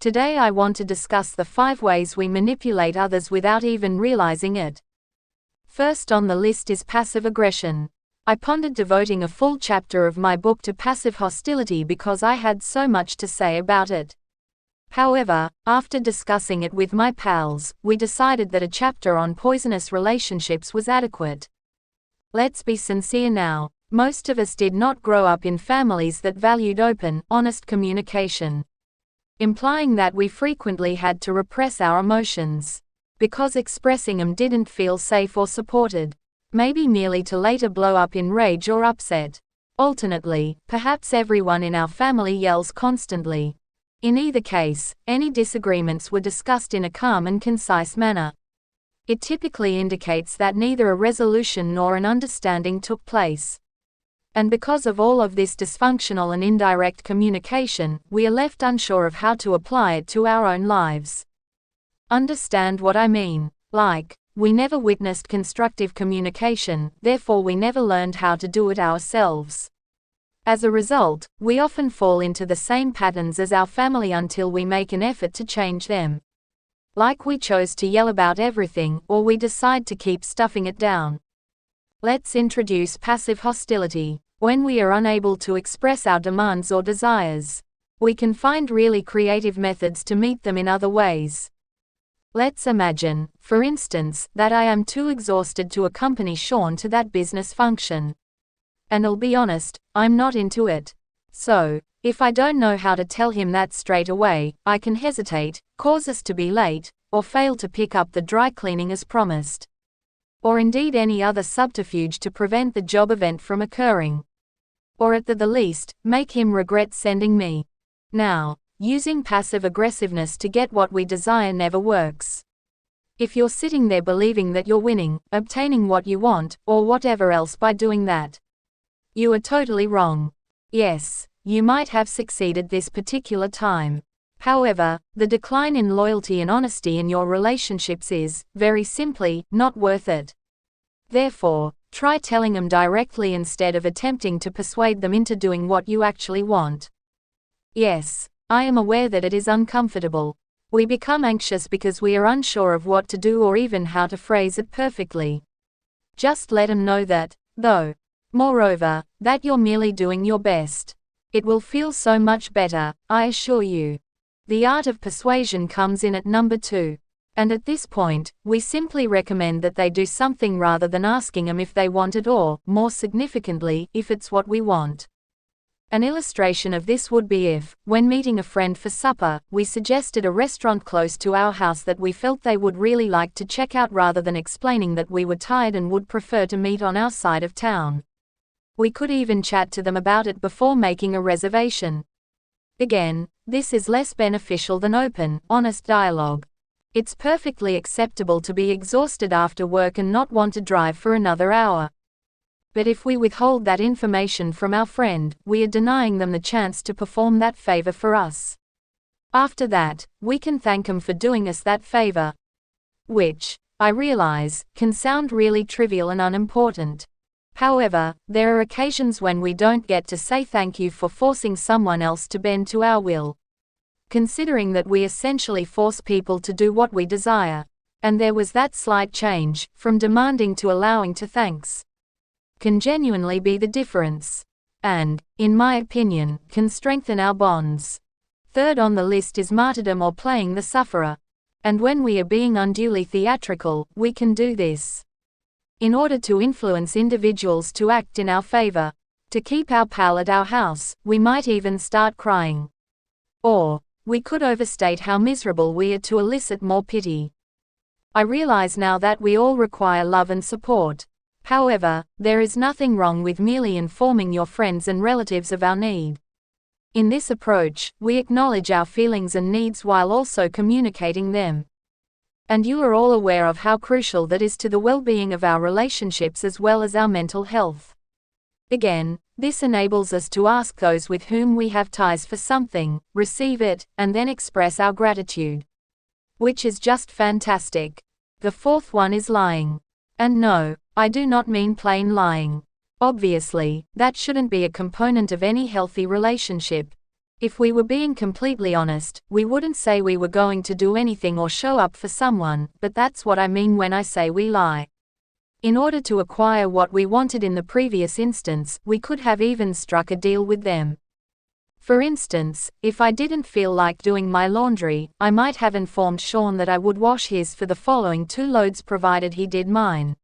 Today I want to discuss the 5 ways we manipulate others without even realizing it. First on the list is passive aggression. I pondered devoting a full chapter of my book to passive hostility because I had so much to say about it. However, after discussing it with my pals, we decided that a chapter on poisonous relationships was adequate. Let's be sincere now. Most of us did not grow up in families that valued open, honest communication. Implying that we frequently had to repress our emotions because expressing them didn't feel safe or supported, maybe merely to later blow up in rage or upset. Alternately, perhaps everyone in our family yells constantly. In either case, any disagreements were discussed in a calm and concise manner. It typically indicates that neither a resolution nor an understanding took place. And because of all of this dysfunctional and indirect communication, we are left unsure of how to apply it to our own lives. Understand what I mean? Like, we never witnessed constructive communication, therefore we never learned how to do it ourselves. As a result, we often fall into the same patterns as our family until we make an effort to change them. Like we chose to yell about everything, or we decide to keep stuffing it down. Let's introduce passive hostility. When we are unable to express our demands or desires, we can find really creative methods to meet them in other ways. Let's imagine, for instance, that I am too exhausted to accompany Sean to that business function. And I'll be honest, I'm not into it. So, if I don't know how to tell him that straight away, I can hesitate, cause us to be late, or fail to pick up the dry cleaning as promised. Or indeed any other subterfuge to prevent the job event from occurring. Or at the least, make him regret sending me. Now, using passive aggressiveness to get what we desire never works. If you're sitting there believing that you're winning, obtaining what you want, or whatever else by doing that, you are totally wrong. Yes, you might have succeeded this particular time. However, the decline in loyalty and honesty in your relationships is, very simply, not worth it. Therefore, try telling them directly instead of attempting to persuade them into doing what you actually want. Yes, I am aware that it is uncomfortable. We become anxious because we are unsure of what to do or even how to phrase it perfectly. Just let them know that, though. Moreover, that you're merely doing your best. It will feel so much better, I assure you. The art of persuasion comes in at number 2. And at this point, we simply recommend that they do something rather than asking them if they want it or, more significantly, if it's what we want. An illustration of this would be if, when meeting a friend for supper, we suggested a restaurant close to our house that we felt they would really like to check out rather than explaining that we were tired and would prefer to meet on our side of town. We could even chat to them about it before making a reservation. Again, this is less beneficial than open, honest dialogue. It's perfectly acceptable to be exhausted after work and not want to drive for another hour. But if we withhold that information from our friend, we are denying them the chance to perform that favor for us. After that, we can thank them for doing us that favor. Which, I realize, can sound really trivial and unimportant. However, there are occasions when we don't get to say thank you for forcing someone else to bend to our will. Considering that we essentially force people to do what we desire. And there was that slight change, from demanding to allowing to thanks. Can genuinely be the difference. And, in my opinion, can strengthen our bonds. Third on the list is martyrdom or playing the sufferer. And when we are being unduly theatrical, we can do this. In order to influence individuals to act in our favor, to keep our pal at our house, we might even start crying. Or, we could overstate how miserable we are to elicit more pity. I realize now that we all require love and support. However, there is nothing wrong with merely informing your friends and relatives of our need. In this approach, we acknowledge our feelings and needs while also communicating them. And you are all aware of how crucial that is to the well-being of our relationships as well as our mental health. Again, this enables us to ask those with whom we have ties for something, receive it, and then express our gratitude. Which is just fantastic. The fourth one is lying. And no, I do not mean plain lying. Obviously, that shouldn't be a component of any healthy relationship. If we were being completely honest, we wouldn't say we were going to do anything or show up for someone, but that's what I mean when I say we lie. In order to acquire what we wanted in the previous instance, we could have even struck a deal with them. For instance, if I didn't feel like doing my laundry, I might have informed Sean that I would wash his for the following 2 loads provided he did mine.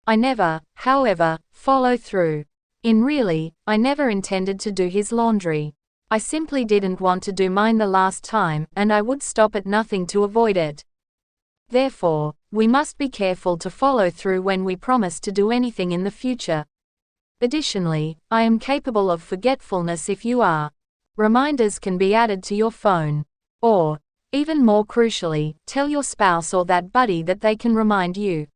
I never, however, follow through. I never intended to do his laundry. I simply didn't want to do mine the last time, and I would stop at nothing to avoid it. Therefore, we must be careful to follow through when we promise to do anything in the future. Additionally, I am capable of forgetfulness if you are. Reminders can be added to your phone. Or, even more crucially, tell your spouse or that buddy that they can remind you.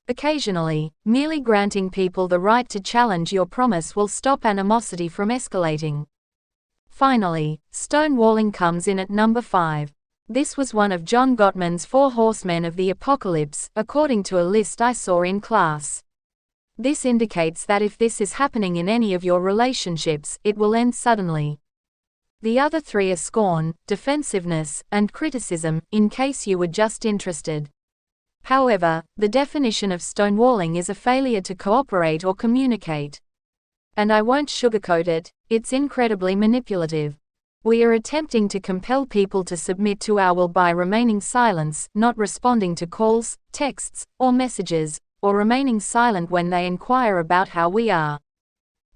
Occasionally, merely granting people the right to challenge your promise will stop animosity from escalating. Finally, stonewalling comes in at number 5. This was one of John Gottman's 4 horsemen of the apocalypse, according to a list I saw in class. This indicates that if this is happening in any of your relationships, it will end suddenly. The other 3 are scorn, defensiveness, and criticism, in case you were just interested. However, the definition of stonewalling is a failure to cooperate or communicate. And I won't sugarcoat it, it's incredibly manipulative. We are attempting to compel people to submit to our will by remaining silent, not responding to calls, texts, or messages, or remaining silent when they inquire about how we are.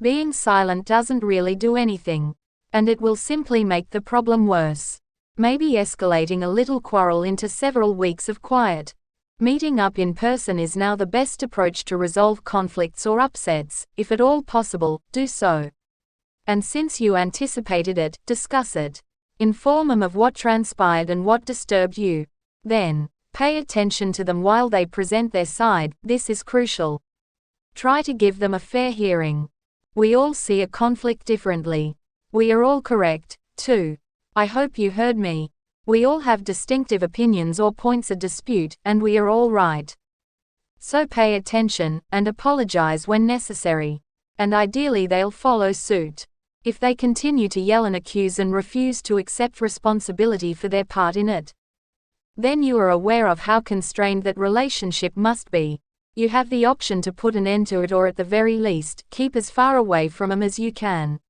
Being silent doesn't really do anything. And it will simply make the problem worse. Maybe escalating a little quarrel into several weeks of quiet. Meeting up in person is now the best approach to resolve conflicts or upsets. If at all possible, do so. And since you anticipated it, discuss it. Inform them of what transpired and what disturbed you. Then, pay attention to them while they present their side. This is crucial. Try to give them a fair hearing. We all see a conflict differently. We are all correct, too. I hope you heard me. We all have distinctive opinions or points of dispute, and we are all right. So pay attention, and apologize when necessary. And ideally they'll follow suit. If they continue to yell and accuse and refuse to accept responsibility for their part in it, then you are aware of how constrained that relationship must be. You have the option to put an end to it or at the very least, keep as far away from them as you can.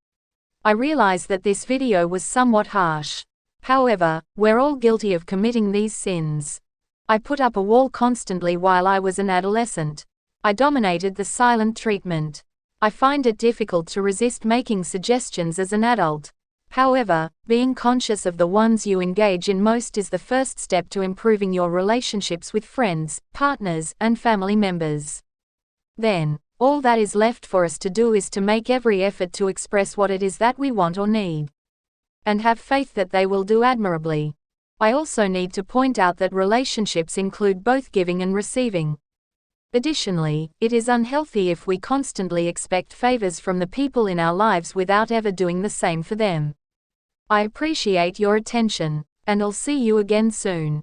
I realize that this video was somewhat harsh. However, we're all guilty of committing these sins. I put up a wall constantly while I was an adolescent. I dominated the silent treatment. I find it difficult to resist making suggestions as an adult. However, being conscious of the ones you engage in most is the first step to improving your relationships with friends, partners, and family members. Then, all that is left for us to do is to make every effort to express what it is that we want or need. And have faith that they will do admirably. I also need to point out that relationships include both giving and receiving. Additionally, it is unhealthy if we constantly expect favors from the people in our lives without ever doing the same for them. I appreciate your attention, and I'll see you again soon.